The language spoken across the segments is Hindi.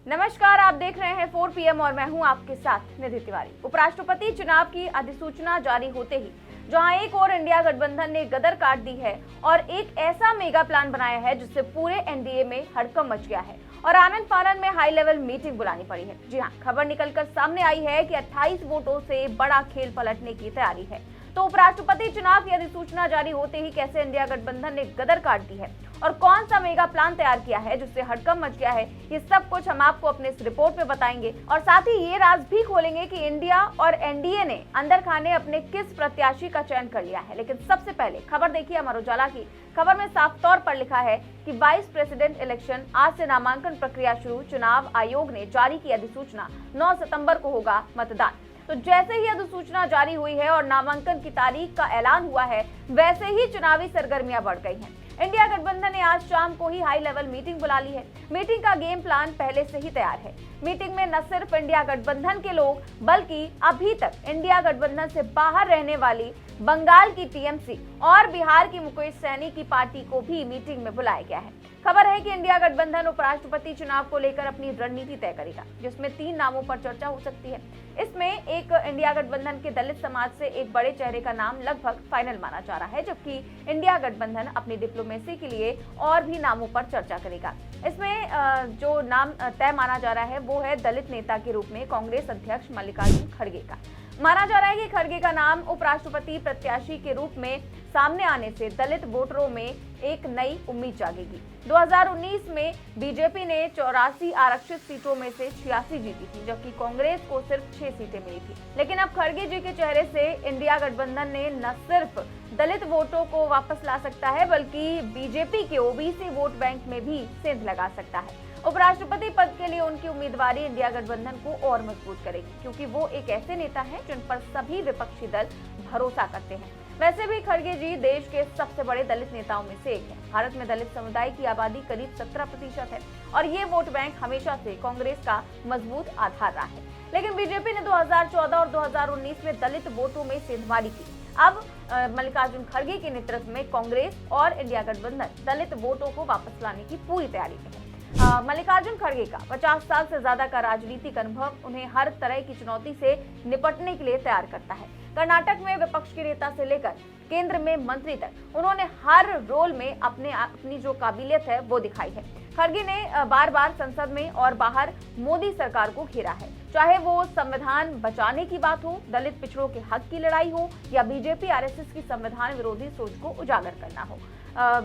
नमस्कार, आप देख रहे हैं 4 PM और मैं हूं आपके साथ निधि तिवारी। उपराष्ट्रपति चुनाव की अधिसूचना जारी होते ही जहां एक और इंडिया गठबंधन ने गदर काट दी है और एक ऐसा मेगा प्लान बनाया है जिससे पूरे एनडीए में हड़कंप मच गया है और आनन फानन में हाई लेवल मीटिंग बुलानी पड़ी है। जी हां, खबर निकलकर सामने आई है कि 28 वोटों से बड़ा खेल पलटने की तैयारी है। तो उपराष्ट्रपति चुनाव की अधिसूचना जारी होते ही कैसे इंडिया गठबंधन ने गदर काट दी है और कौन सा मेगा प्लान तैयार किया है जिससे हड़कंप मच गया है, ये सब कुछ हम आपको अपने इस रिपोर्ट में बताएंगे और साथ ही ये राज भी खोलेंगे कि इंडिया और एनडीए ने अंदर खाने अपने किस प्रत्याशी का चयन कर लिया है। लेकिन सबसे पहले खबर देखिए अमर उजाला की। खबर में साफ तौर पर लिखा है कि वाइस प्रेसिडेंट इलेक्शन आज से नामांकन प्रक्रिया शुरू। चुनाव आयोग ने जारी की अधिसूचना, 9 सितंबर को होगा मतदान। तो जैसे ही अधिसूचना जारी हुई है और नामांकन की तारीख का ऐलान हुआ है, वैसे ही चुनावी सरगर्मियां बढ़ गई हैं। इंडिया गठबंधन ने आज शाम को ही हाई लेवल मीटिंग बुला ली है। मीटिंग का गेम प्लान पहले से ही तैयार है। मीटिंग में न सिर्फ इंडिया गठबंधन के लोग बल्कि अभी तक इंडिया गठबंधन से बाहर रहने वाली बंगाल की टीएमसी और बिहार की मुकेश सैनी की पार्टी को भी मीटिंग में बुलाया गया है। खबर है कि इंडिया गठबंधन उपराष्ट्रपति चुनाव को लेकर अपनी रणनीति तय करेगा, जिसमें 3 नामों पर चर्चा हो सकती है। इसमें एक इंडिया गठबंधन के दलित समाज से एक बड़े चेहरे का नाम लगभग फाइनल माना जा रहा है, जबकि इंडिया गठबंधन अपनी डिप्लोमेसी के लिए और भी नामों पर चर्चा करेगा। इसमें जो नाम तय माना जा रहा है वो है दलित नेता के रूप में कांग्रेस अध्यक्ष मल्लिकार्जुन खड़गे का। माना जा रहा है कि खड़गे का नाम उपराष्ट्रपति प्रत्याशी के रूप में सामने आने से दलित वोटरों में एक नई उम्मीद जागेगी। 2019 में बीजेपी ने 84 आरक्षित सीटों में से 86 जीती थी, जबकि कांग्रेस को सिर्फ 6 सीटें मिली थी। लेकिन अब खड़गे जी के चेहरे से इंडिया गठबंधन ने न सिर्फ दलित वोटों को वापस ला सकता है, बल्कि बीजेपी के ओबीसी वोट बैंक में भी सेंध लगा सकता है। उपराष्ट्रपति पद के लिए उनकी उम्मीदवारी इंडिया गठबंधन को और मजबूत करेगी, क्योंकि वो एक ऐसे नेता हैं जिन पर सभी विपक्षी दल भरोसा करते हैं। वैसे भी खड़गे जी देश के सबसे बड़े दलित नेताओं में से एक हैं। भारत में दलित समुदाय की आबादी करीब 17% है और ये वोट बैंक हमेशा से कांग्रेस का मजबूत आधार रहा है। लेकिन बीजेपी ने 2014 और 2019 में दलित वोटों में सेंधमारी की। अब मल्लिकार्जुन खड़गे के नेतृत्व में कांग्रेस और इंडिया गठबंधन दलित वोटों को वापस लाने की पूरी तैयारी में है। मल्लिकार्जुन खड़गे का 50 साल से ज्यादा का राजनीतिक अनुभव उन्हें हर तरह की चुनौती से निपटने के लिए तैयार करता है। कर्नाटक में विपक्ष के नेता से लेकर केंद्र में मंत्री तक उन्होंने हर रोल में अपनी जो काबिलियत है वो दिखाई है। खड़गे ने बार बार संसद में और बाहर मोदी सरकार को घेरा है, चाहे वो संविधान बचाने की बात हो, दलित पिछड़ों के हक की लड़ाई हो या बीजेपी आरएसएस की संविधान विरोधी सोच को उजागर करना हो।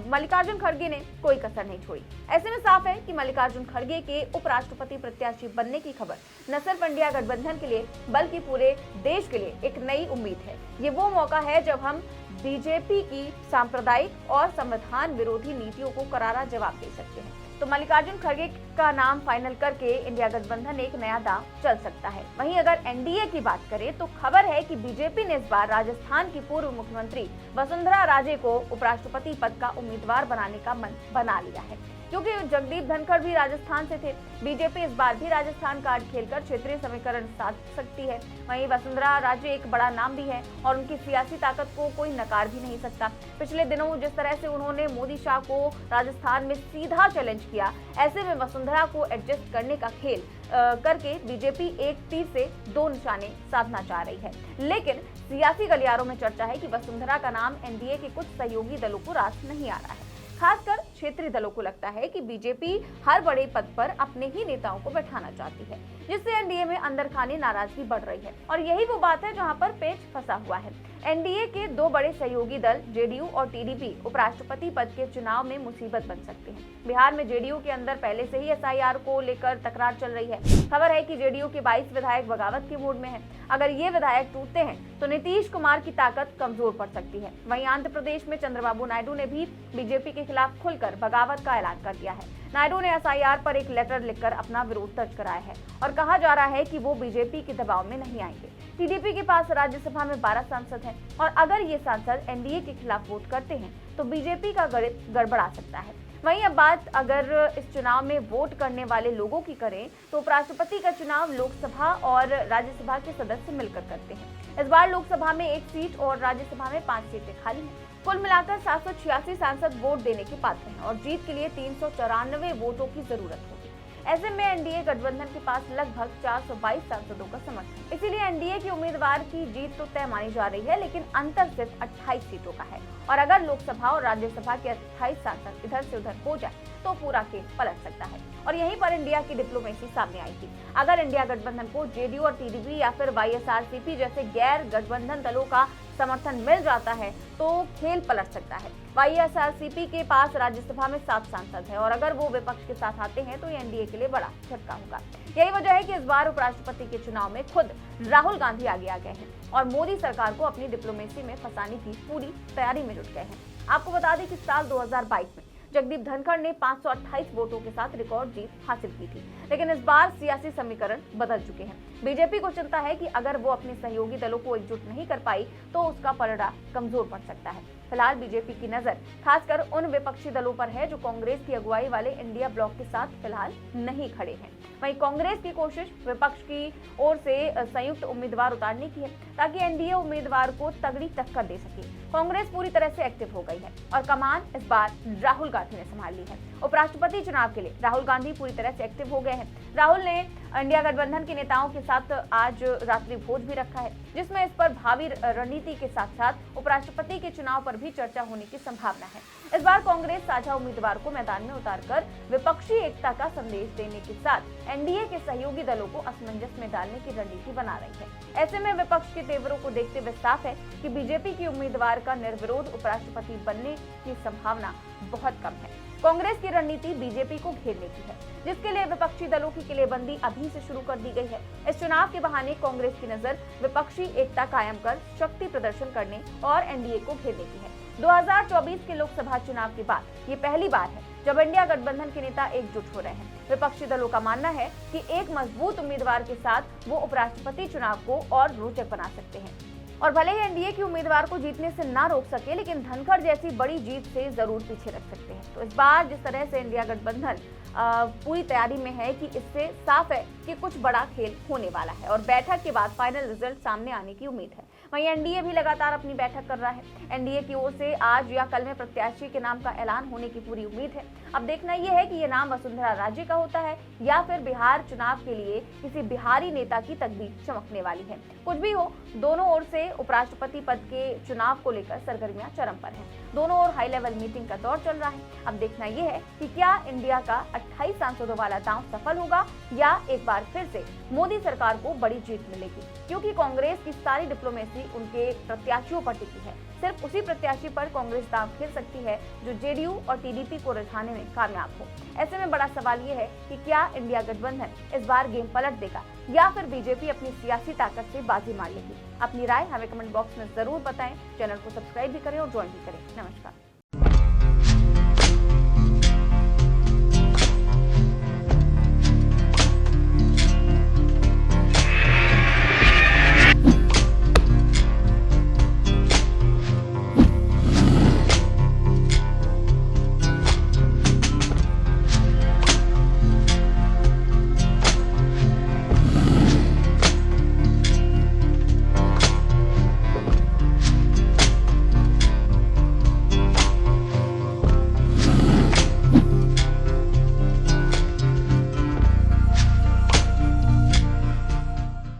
मल्लिकार्जुन खड़गे ने कोई कसर नहीं छोड़ी। ऐसे में साफ है कि मल्लिकार्जुन खड़गे के उपराष्ट्रपति प्रत्याशी बनने की खबर न सिर्फ इंडिया गठबंधन के लिए बल्कि पूरे देश के लिए एक नई उम्मीद है। ये वो मौका है जब हम बीजेपी की सांप्रदायिक और संविधान विरोधी नीतियों को करारा जवाब दे सकते हैं। तो मल्लिकार्जुन खड़गे का नाम फाइनल करके इंडिया गठबंधन एक नया दांव चल सकता है। वहीं अगर एनडीए की बात करें तो खबर है कि बीजेपी ने इस बार राजस्थान की पूर्व मुख्यमंत्री वसुंधरा राजे को उपराष्ट्रपति पद का उम्मीदवार बनाने का मन बना लिया है, क्योंकि जगदीप धनखड़ भी राजस्थान से थे। बीजेपी इस बार भी राजस्थान कार्ड खेलकर क्षेत्रीय समीकरण साध सकती है। वहीं वसुंधरा राजे एक बड़ा नाम भी है और उनकी सियासी ताकत को कोई नकार भी नहीं सकता। पिछले दिनों जिस तरह से उन्होंने मोदी शाह को राजस्थान में सीधा चैलेंज किया, ऐसे में वसुंधरा को एडजस्ट करने का खेल करके बीजेपी एक तीर से 2 निशाने साधना चाह रही है। लेकिन सियासी गलियारों में चर्चा है कि वसुंधरा का नाम एनडीए के कुछ सहयोगी दलों को रास नहीं आ रहा है। खासकर क्षेत्रीय दलों को लगता है कि बीजेपी हर बड़े पद पर अपने ही नेताओं को बैठाना चाहती है, जिससे एनडीए में अंदर खाने नाराजगी बढ़ रही है और यही वो बात है जहां पर पेच फंसा हुआ है। एनडीए के 2 बड़े सहयोगी दल जेडीयू और टीडीपी उपराष्ट्रपति पद के चुनाव में मुसीबत बन सकते हैं। बिहार में जेडीयू के अंदर पहले से ही एसआईआर को लेकर तकरार चल रही है। खबर है कि जेडीयू के 22 विधायक बगावत के मूड में हैं। अगर ये विधायक टूटते हैं तो नीतीश कुमार की ताकत कमजोर पड़ सकती है। वहीं आंध्र प्रदेश में चंद्रबाबू नायडू ने भी बीजेपी के खिलाफ खुलकर बगावत का ऐलान कर दिया है। नायडू ने एसआईआर पर एक लेटर लिखकर अपना विरोध दर्ज कराया है और कहा जा रहा है कि वो बीजेपी के दबाव में नहीं आएंगे। टीडीपी के पास राज्यसभा में 12 सांसद हैं और अगर ये सांसद एनडीए के खिलाफ वोट करते हैं तो बीजेपी का गणित गड़बड़ा सकता है। वहीं अब बात अगर इस चुनाव में वोट करने वाले लोगों की करें तो उपराष्ट्रपति का चुनाव लोकसभा और राज्यसभा के सदस्य मिलकर करते हैं। इस बार लोकसभा में 1 सीट और राज्यसभा में 5 सीटें खाली हैं। कुल मिलाकर 786 सांसद वोट देने के पात्र हैं और जीत के लिए 394 वोटों की जरूरत होगी। ऐसे में एनडीए गठबंधन के पास लगभग 422 सांसदों का समर्थन। इसीलिए एनडीए की उम्मीदवार की जीत तो तय मानी जा रही है, लेकिन अंतर सिर्फ 28 सीटों का है। और अगर लोकसभा और राज्यसभा के 28 सांसद इधर से उधर हो जाए तो पूरा खेल पलट सकता है। और यहीं पर इंडिया की डिप्लोमेसी सामने आई थी। अगर इंडिया गठबंधन को जेडीयू और टीडीपी या फिर वाईएसआरसीपी जैसे गैर गठबंधन दलों का समर्थन मिल जाता है तो खेल पलट सकता है। वाईएसआरसीपी के पास राज्यसभा में 7 सांसद है और अगर वो विपक्ष के साथ आते हैं तो ये एनडीए के लिए बड़ा झटका होगा। यही वजह है कि इस बार उपराष्ट्रपति के चुनाव में खुद राहुल गांधी आगे आ गए हैं और मोदी सरकार को अपनी डिप्लोमेसी में फंसाने की पूरी तैयारी में जुट गए हैं। आपको बता दें कि साल 2022 में जगदीप धनखड़ ने 528 वोटों के साथ रिकॉर्ड जीत हासिल की थी, लेकिन इस बार सियासी समीकरण बदल चुके हैं। बीजेपी को चिंता है कि अगर वो अपने सहयोगी दलों को एकजुट नहीं कर पाई तो उसका पलड़ा कमजोर पड़ सकता है। फिलहाल बीजेपी की नजर खासकर उन विपक्षी दलों पर है जो कांग्रेस की अगुवाई वाले इंडिया ब्लॉक के साथ फिलहाल नहीं खड़े हैं। वहीं कांग्रेस की कोशिश विपक्ष की ओर से संयुक्त उम्मीदवार उतारने की है ताकि एनडीए उम्मीदवार को तगड़ी टक्कर दे सके। कांग्रेस पूरी तरह से एक्टिव हो गई है और कमान इस बार राहुल गांधी ने संभाल ली है। उपराष्ट्रपति चुनाव के लिए राहुल गांधी पूरी तरह से एक्टिव हो गए हैं। राहुल ने इंडिया गठबंधन के नेताओं के साथ आज रात्रि भोज भी रखा है, जिसमें इस पर भावी रणनीति के साथ साथ उपराष्ट्रपति के चुनाव पर भी चर्चा होने की संभावना है। इस बार कांग्रेस साझा उम्मीदवार को मैदान में उतारकर विपक्षी एकता का संदेश देने के साथ एनडीए के सहयोगी दलों को असमंजस में डालने की रणनीति बना रही है। ऐसे में विपक्ष के तेवरों को देखते हुए साफ है कि बीजेपी की उम्मीदवार का निर्विरोध उपराष्ट्रपति बनने की संभावना बहुत कम है। कांग्रेस की रणनीति बीजेपी को घेरने की है, जिसके लिए विपक्षी दलों की किलेबंदी अभी से शुरू कर दी गई है। इस चुनाव के बहाने कांग्रेस की नजर विपक्षी एकता कायम कर शक्ति प्रदर्शन करने और एनडीए को घेरने की है। 2024 के लोकसभा चुनाव के बाद ये पहली बार है जब इंडिया गठबंधन के नेता एकजुट हो रहे हैं। विपक्षी दलों का मानना है कि एक मजबूत उम्मीदवार के साथ वो उपराष्ट्रपति चुनाव को और रोचक बना सकते हैं। और भले ही एनडीए की उम्मीदवार को जीतने से ना रोक सके, लेकिन धनखड़ जैसी बड़ी जीत से जरूर पीछे रख सकते हैं। तो इस बार जिस तरह से इंडिया गठबंधन पूरी तैयारी में है कि इससे साफ है कि कुछ बड़ा खेल होने वाला है और बैठक के बाद फाइनल रिजल्ट सामने आने की उम्मीद है। वहीं एनडीए भी लगातार अपनी बैठक कर रहा है। एनडीए की ओर से आज या कल में प्रत्याशी के नाम का ऐलान होने की पूरी उम्मीद है। अब देखना यह है कि ये नाम वसुंधरा राजे का होता है या फिर बिहार चुनाव के लिए किसी बिहारी नेता की तकदीर चमकने वाली है। कुछ भी हो, दोनों ओर से उपराष्ट्रपति पद के चुनाव को लेकर सरगर्मियां चरम पर हैं। दोनों ओर हाई लेवल मीटिंग का दौर चल रहा है। अब देखना यह है कि क्या इंडिया का 28 सांसदों वाला दांव सफल होगा या एक बार फिर से मोदी सरकार को बड़ी जीत मिलेगी, क्योंकि कांग्रेस की सारी डिप्लोमेसी उनके प्रत्याशियों पर टिकी है। सिर्फ उसी प्रत्याशी पर कांग्रेस दांव खेल सकती है जो जेडीयू और टीडीपी को रिझाने में कामयाब हो। ऐसे में बड़ा सवाल ये है कि क्या इंडिया गठबंधन इस बार गेम पलट देगा या फिर बीजेपी अपनी सियासी ताकत से बाजी मार लेगी। अपनी राय हमें कमेंट बॉक्स में जरूर बताएं। चैनल को सब्सक्राइब भी करें और ज्वाइन भी करें। नमस्कार।